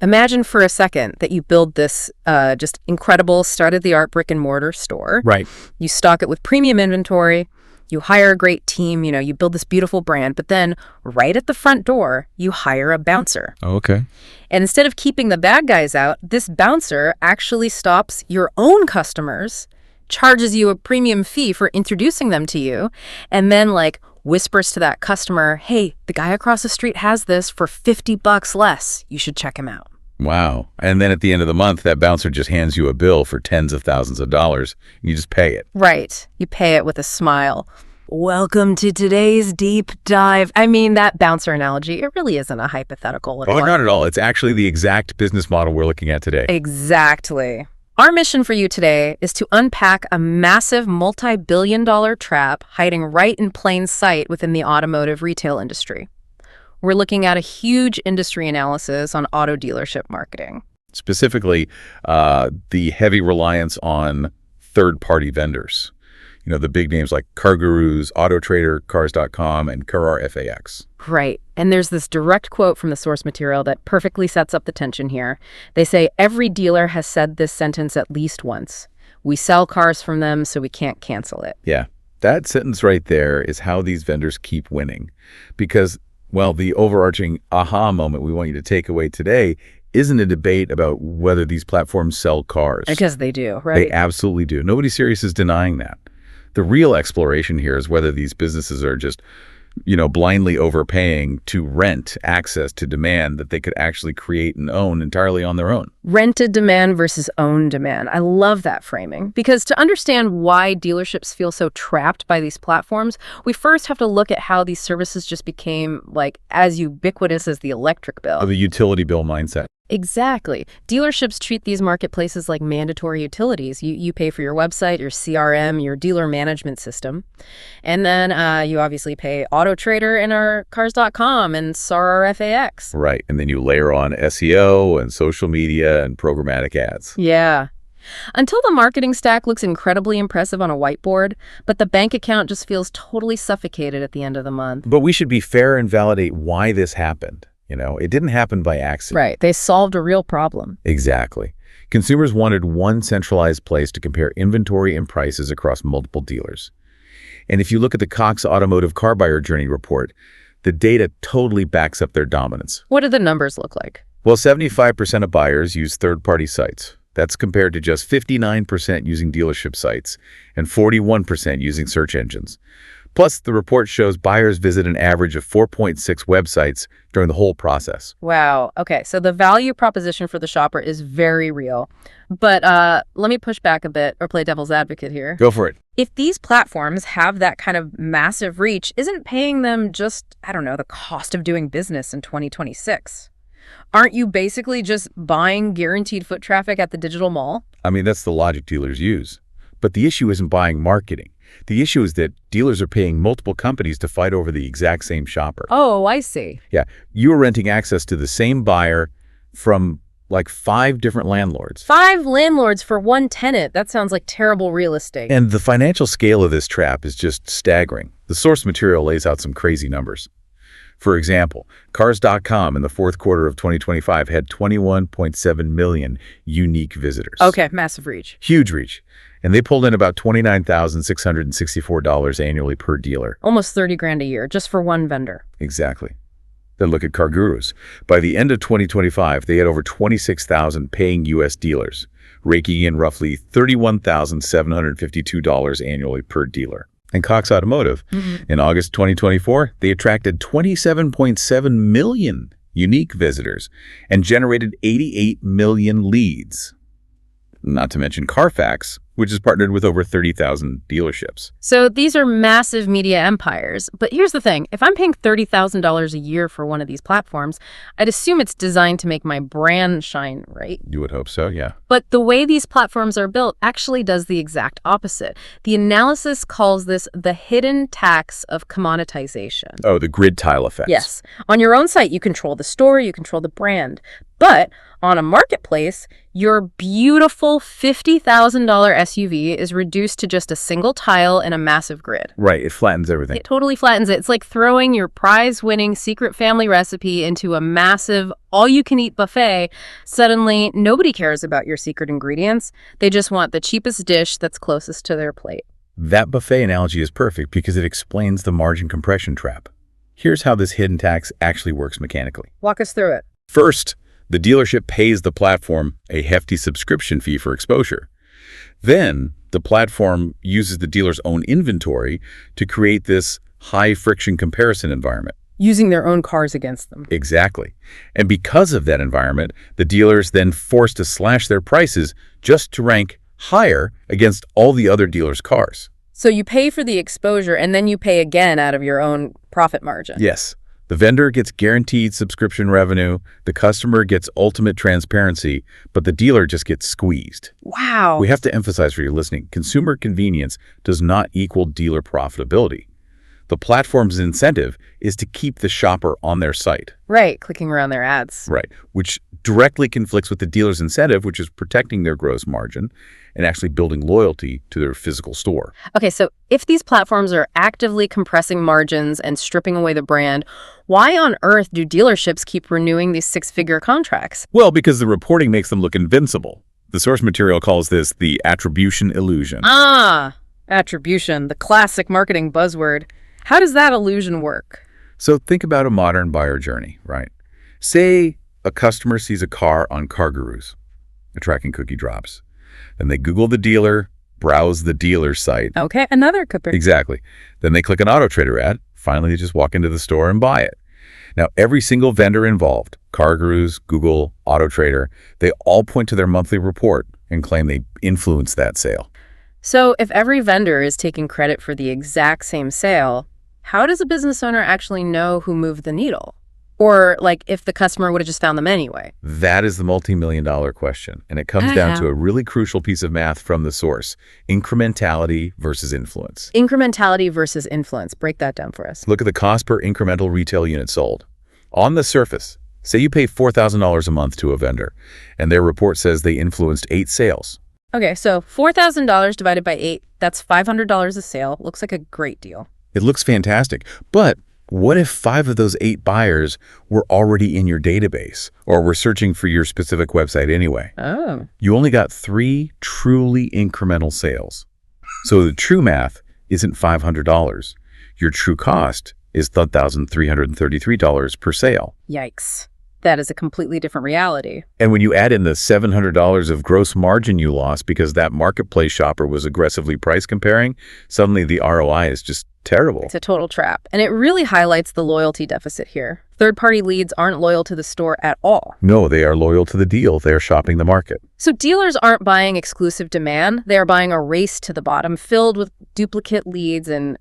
Imagine for a second that you build this just incredible state-of-the-art brick-and-mortar store. Right. You stock it with premium inventory. You hire a great team. You build this beautiful brand. But then right at the front door, you hire a bouncer. Oh, okay. And instead of keeping the bad guys out, this bouncer actually stops your own customers, charges you a premium fee for introducing them to you, and then whispers to that customer, hey, the guy across the street has this for $50 less. You should check him out. Wow. And then at the end of the month, that bouncer just hands you a bill for tens of thousands of dollars. And you just pay it. Right. You pay it with a smile. Welcome to today's deep dive. I mean, that bouncer analogy, it really isn't a hypothetical. Oh, not at all. It's actually the exact business model we're looking at today. Exactly. Our mission for you today is to unpack a massive multi-billion-dollar trap hiding right in plain sight within the automotive retail industry. We're looking at a huge industry analysis on auto dealership marketing. Specifically, the heavy reliance on third-party vendors. The big names like CarGurus, Autotrader, Cars.com, and CarFAX. Right. And there's this direct quote from the source material that perfectly sets up the tension here. They say, every dealer has said this sentence at least once. We sell cars from them, so we can't cancel it. Yeah. That sentence right there is how these vendors keep winning. Because, well, the overarching aha moment we want you to take away today isn't a debate about whether these platforms sell cars. Because they do, right? They absolutely do. Nobody serious is denying that. The real exploration here is whether these businesses are just, blindly overpaying to rent access to demand that they could actually create and own entirely on their own. Rented demand versus owned demand. I love that framing. Because to understand why dealerships feel so trapped by these platforms, we first have to look at how these services just became as ubiquitous as the electric bill. The utility bill mindset. Exactly. Dealerships treat these marketplaces like mandatory utilities. You pay for your website, your CRM, your dealer management system. And then you obviously pay Autotrader and our Cars.com and CarFAX. Right. And then you layer on SEO and social media and programmatic ads. Yeah. Until the marketing stack looks incredibly impressive on a whiteboard, but the bank account just feels totally suffocated at the end of the month. But we should be fair and validate why this happened. It didn't happen by accident. Right. They solved a real problem. Exactly. Consumers wanted one centralized place to compare inventory and prices across multiple dealers. And if you look at the Cox Automotive Car Buyer Journey report, the data totally backs up their dominance. What do the numbers look like? Well, 75% of buyers use third-party sites. That's compared to just 59% using dealership sites and 41% using search engines. Plus, the report shows buyers visit an average of 4.6 websites during the whole process. Wow. Okay, so the value proposition for the shopper is very real. But let me push back a bit or play devil's advocate here. Go for it. If these platforms have that kind of massive reach, isn't paying them just, the cost of doing business in 2026? Aren't you basically just buying guaranteed foot traffic at the digital mall? That's the logic dealers use. But the issue isn't buying marketing. The issue is that dealers are paying multiple companies to fight over the exact same shopper. Oh, I see. Yeah. You are renting access to the same buyer from 5 different landlords. 5 landlords for one tenant. That sounds like terrible real estate. And the financial scale of this trap is just staggering. The source material lays out some crazy numbers. For example, Cars.com in the fourth quarter of 2025 had 21.7 million unique visitors. Okay, massive reach. Huge reach. And they pulled in about $29,664 annually per dealer. Almost $30,000 a year, just for one vendor. Exactly. Then look at CarGurus. By the end of 2025, they had over 26,000 paying U.S. dealers, raking in roughly $31,752 annually per dealer. And Cox Automotive, in August 2024, they attracted 27.7 million unique visitors and generated 88 million leads. Not to mention CARFAX, which is partnered with over 30,000 dealerships. So these are massive media empires. But here's the thing. If I'm paying $30,000 a year for one of these platforms, I'd assume it's designed to make my brand shine, right? You would hope so, yeah. But the way these platforms are built actually does the exact opposite. The analysis calls this the hidden tax of commoditization. Oh, the grid tile effect. Yes. On your own site, you control the store, you control the brand. But on a marketplace, your beautiful $50,000 SUV is reduced to just a single tile in a massive grid. Right, it flattens everything. It totally flattens it. It's like throwing your prize-winning secret family recipe into a massive all-you-can-eat buffet. Suddenly, nobody cares about your secret ingredients. They just want the cheapest dish that's closest to their plate. That buffet analogy is perfect because it explains the margin compression trap. Here's how this hidden tax actually works mechanically. Walk us through it. First, the dealership pays the platform a hefty subscription fee for exposure. Then, the platform uses the dealer's own inventory to create this high-friction comparison environment. Using their own cars against them. Exactly. And because of that environment, the dealers then forced to slash their prices just to rank higher against all the other dealers' cars. So you pay for the exposure, and then you pay again out of your own profit margin. Yes. The vendor gets guaranteed subscription revenue, the customer gets ultimate transparency, but the dealer just gets squeezed. Wow. We have to emphasize for you listening, consumer convenience does not equal dealer profitability. The platform's incentive is to keep the shopper on their site. Right, clicking around their ads. Right, which directly conflicts with the dealer's incentive, which is protecting their gross margin and actually building loyalty to their physical store. Okay, so if these platforms are actively compressing margins and stripping away the brand, why on earth do dealerships keep renewing these six-figure contracts? Well, because the reporting makes them look invincible. The source material calls this the attribution illusion. Ah, attribution, the classic marketing buzzword. How does that illusion work? So think about a modern buyer journey, right? Say a customer sees a car on CarGurus. A tracking cookie drops. Then they Google the dealer, browse the dealer's site. Okay, another cookie. Exactly. Then they click an Autotrader ad. Finally, they just walk into the store and buy it. Now, every single vendor involved, CarGurus, Google, Autotrader, they all point to their monthly report and claim they influenced that sale. So if every vendor is taking credit for the exact same sale, how does a business owner actually know who moved the needle? Or, like, if the customer would have just found them anyway? That is the multi-million-dollar question, and it comes down to a really crucial piece of math from the source, incrementality versus influence. Incrementality versus influence. Break that down for us. Look at the cost per incremental retail unit sold. On the surface, say you pay $4,000 a month to a vendor, and their report says they influenced 8 sales. Okay, so $4,000 divided by 8, that's $500 a sale. Looks like a great deal. It looks fantastic, but what if 5 of those 8 buyers were already in your database or were searching for your specific website anyway? Oh. You only got 3 truly incremental sales. So the true math isn't $500. Your true cost is $1,333 per sale. Yikes. That is a completely different reality. And when you add in the $700 of gross margin you lost because that marketplace shopper was aggressively price comparing, suddenly the ROI is just terrible. It's a total trap. And it really highlights the loyalty deficit here. Third-party leads aren't loyal to the store at all. No, they are loyal to the deal. They are shopping the market. So dealers aren't buying exclusive demand. They are buying a race to the bottom filled with duplicate leads and,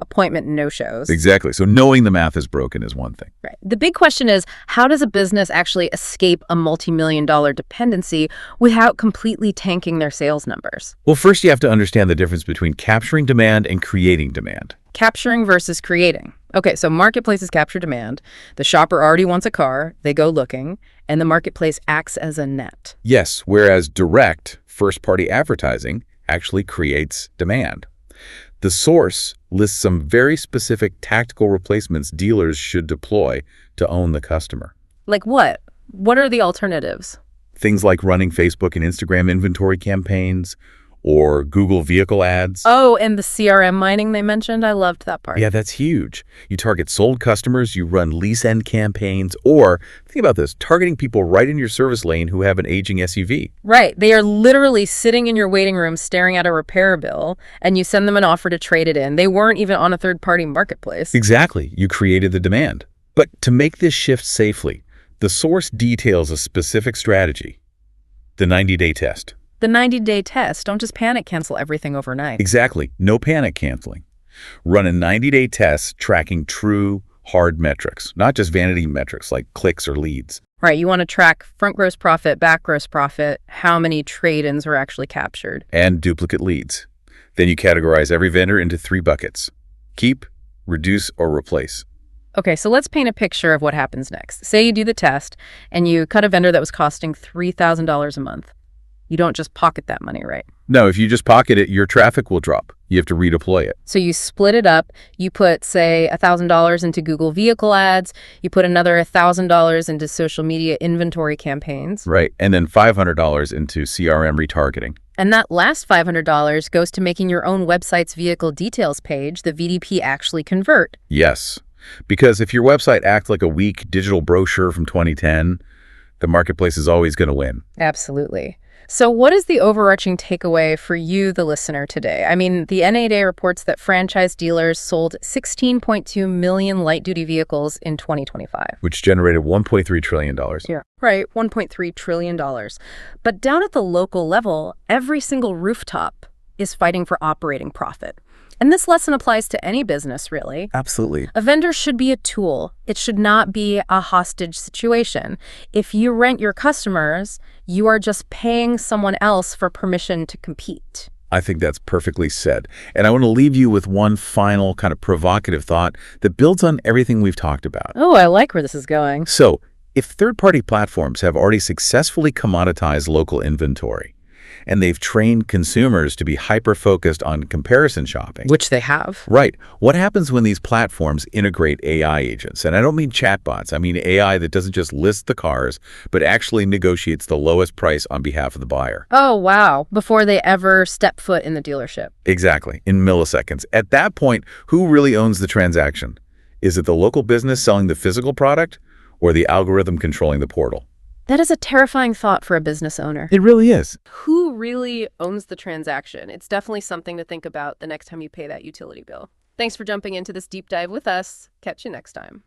appointment no-shows. Exactly. So knowing the math is broken is one thing. Right. The big question is, how does a business actually escape a multi-million-dollar dependency without completely tanking their sales numbers? Well, first you have to understand the difference between capturing demand and creating demand. Capturing versus creating. Okay, so marketplaces capture demand. The shopper already wants a car. They go looking, and the marketplace acts as a net. Yes, whereas direct first-party advertising actually creates demand. The source lists some very specific tactical replacements dealers should deploy to own the customer. Like what? What are the alternatives? Things like running Facebook and Instagram inventory campaigns or Google vehicle ads. Oh, and the CRM mining they mentioned? I loved that part. Yeah, that's huge. You target sold customers, you run lease end campaigns, or think about this, targeting people right in your service lane who have an aging SUV. Right. They are literally sitting in your waiting room staring at a repair bill, and you send them an offer to trade it in. They weren't even on a third-party marketplace. Exactly. You created the demand. But to make this shift safely, the source details a specific strategy, the 90-day test. The 90-day test. Don't just panic cancel everything overnight. Exactly. No panic canceling. Run a 90-day test tracking true, hard metrics, not just vanity metrics like clicks or leads. Right. You want to track front gross profit, back gross profit, how many trade-ins were actually captured. And duplicate leads. Then you categorize every vendor into 3 buckets. Keep, reduce, or replace. Okay, so let's paint a picture of what happens next. Say you do the test and you cut a vendor that was costing $3,000 a month. You don't just pocket that money, right? No, if you just pocket it, your traffic will drop. You have to redeploy it. So you split it up. You put, say, $1,000 into Google vehicle ads. You put another $1,000 into social media inventory campaigns. Right. And then $500 into CRM retargeting. And that last $500 goes to making your own website's vehicle details page, the VDP, actually convert. Yes. Because if your website acts like a weak digital brochure from 2010, the marketplace is always going to win. Absolutely. So what is the overarching takeaway for you, the listener, today? I mean, the NADA reports that franchise dealers sold 16.2 million light-duty vehicles in 2025. Which generated $1.3 trillion. Yeah, right, $1.3 trillion. But down at the local level, every single rooftop is fighting for operating profit. And this lesson applies to any business, really. Absolutely. A vendor should be a tool. It should not be a hostage situation. If you rent your customers, you are just paying someone else for permission to compete. I think that's perfectly said. And I want to leave you with one final kind of provocative thought that builds on everything we've talked about. Oh, I like where this is going. So, if third-party platforms have already successfully commoditized local inventory, and they've trained consumers to be hyper-focused on comparison shopping. Which they have. Right. What happens when these platforms integrate AI agents? And I don't mean chatbots. I mean AI that doesn't just list the cars, but actually negotiates the lowest price on behalf of the buyer. Oh, wow. Before they ever step foot in the dealership. Exactly. In milliseconds. At that point, who really owns the transaction? Is it the local business selling the physical product or the algorithm controlling the portal? That is a terrifying thought for a business owner. It really is. Who really owns the transaction? It's definitely something to think about the next time you pay that utility bill. Thanks for jumping into this deep dive with us. Catch you next time.